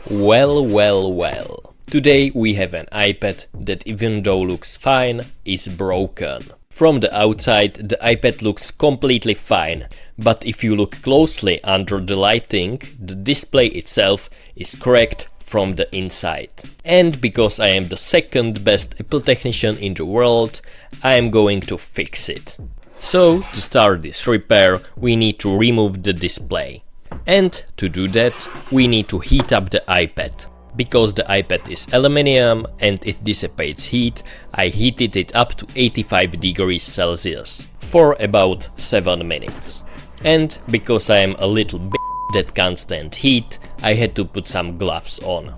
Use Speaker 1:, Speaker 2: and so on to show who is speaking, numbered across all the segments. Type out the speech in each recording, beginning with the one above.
Speaker 1: Well. Today we have an iPad that, even though looks fine, is broken. From the outside the iPad looks completely fine, but if you look closely under the lighting, the display itself is cracked from the inside. And because I am the second best Apple technician in the world, I am going to fix it. So to start this repair we need to remove the display. And to do that we need to heat up the iPad. Because the iPad is aluminium and it dissipates heat, I heated it up to 85 degrees Celsius for about 7 minutes. And because I am a little b*** that can't stand heat, I had to put some gloves on.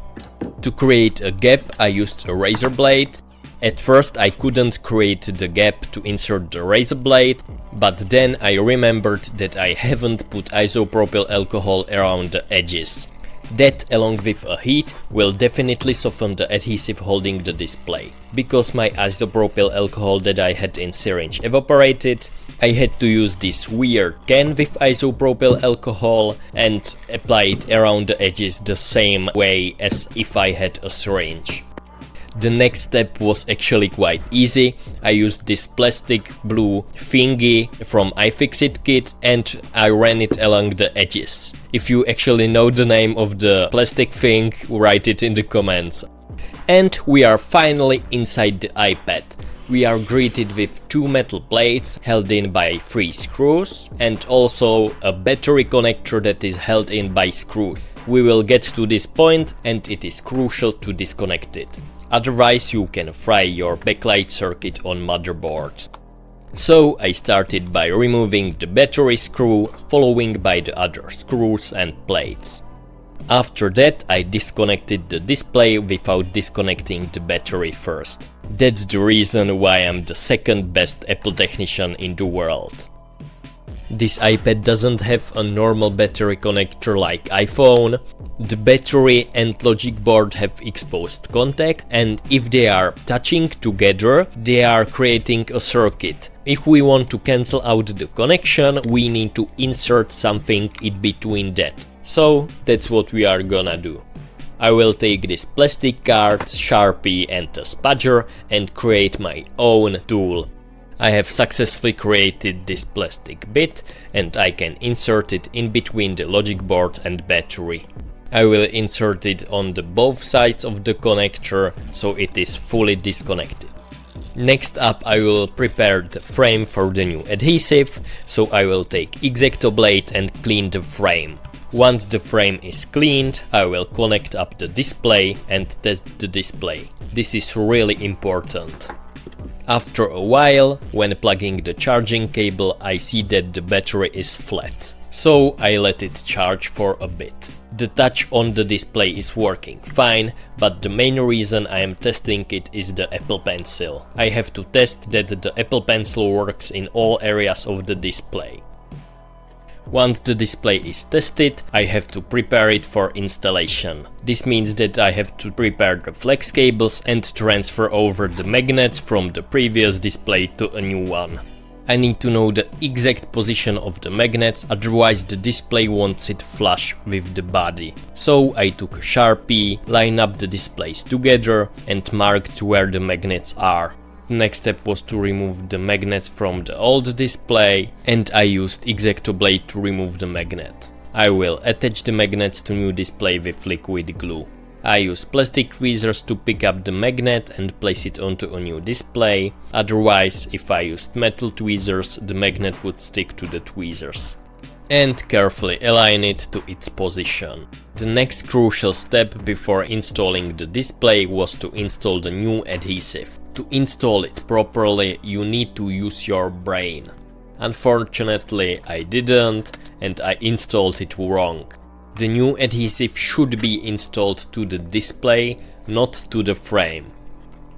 Speaker 1: To create a gap I used a razor blade. At first I couldn't create the gap to insert the razor blade, but then I remembered that I haven't put isopropyl alcohol around the edges. That, along with a heat, will definitely soften the adhesive holding the display. Because my isopropyl alcohol that I had in syringe evaporated, I had to use this weird can with isopropyl alcohol and apply it around the edges the same way as if I had a syringe. The next step was actually quite easy. I used this plastic blue thingy from iFixit kit and I ran it along the edges. If you actually know the name of the plastic thing, write it in the comments. And we are finally inside the iPad. We are greeted with two metal plates held in by 3 screws and also a battery connector that is held in by screws. We will get to this point and it is crucial to disconnect it. Otherwise you can fry your backlight circuit on motherboard. So I started by removing the battery screw, following by the other screws and plates. After that I disconnected the display without disconnecting the battery first. That's the reason why I'm the second best Apple technician in the world. This iPad doesn't have a normal battery connector like iPhone. The battery and logic board have exposed contact, and if they are touching together, they are creating a circuit. If we want to cancel out the connection, we need to insert something in between that. So that's what we are gonna do. I will take this plastic card, Sharpie and a spudger and create my own tool. I have successfully created this plastic bit and I can insert it in between the logic board and battery. I will insert it on the both sides of the connector so it is fully disconnected. Next up I will prepare the frame for the new adhesive, so I will take X-Acto blade and clean the frame. Once the frame is cleaned, I will connect up the display and test the display. This is really important. After a while, when plugging the charging cable, I see that the battery is flat. So I let it charge for a bit. The touch on the display is working fine, but the main reason I am testing it is the Apple Pencil. I have to test that the Apple Pencil works in all areas of the display. Once the display is tested, I have to prepare it for installation. This means that I have to prepare the flex cables and transfer over the magnets from the previous display to a new one. I need to know the exact position of the magnets, otherwise the display won't sit flush with the body. So I took a Sharpie, line up the displays together and marked where the magnets are. The next step was to remove the magnets from the old display and I used X-Acto blade to remove the magnet. I will attach the magnets to new display with liquid glue. I use plastic tweezers to pick up the magnet and place it onto a new display, otherwise if I used metal tweezers the magnet would stick to the tweezers. And carefully align it to its position. The next crucial step before installing the display was to install the new adhesive. To install it properly you need to use your brain. Unfortunately I didn't and I installed it wrong. The new adhesive should be installed to the display, not to the frame.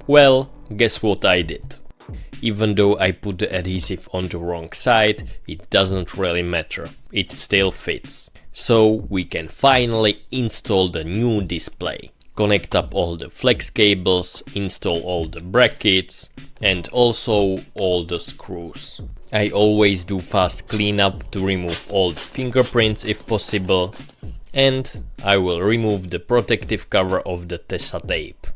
Speaker 1: Well, guess what I did? Even though I put the adhesive on the wrong side, it doesn't really matter. It still fits. So we can finally install the new display. Connect up all the flex cables, install all the brackets and also all the screws. I always do fast cleanup to remove all the fingerprints if possible. And I will remove the protective cover of the Tesa tape.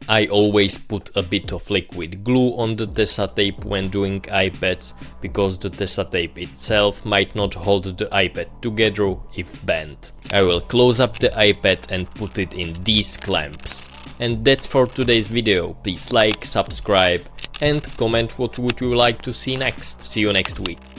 Speaker 1: I always put a bit of liquid glue on the Tesa tape when doing iPads, because the Tesa tape itself might not hold the iPad together if bent. I will close up the iPad and put it in these clamps. And that's for today's video. Please like, subscribe and comment what would you like to see next. See you next week.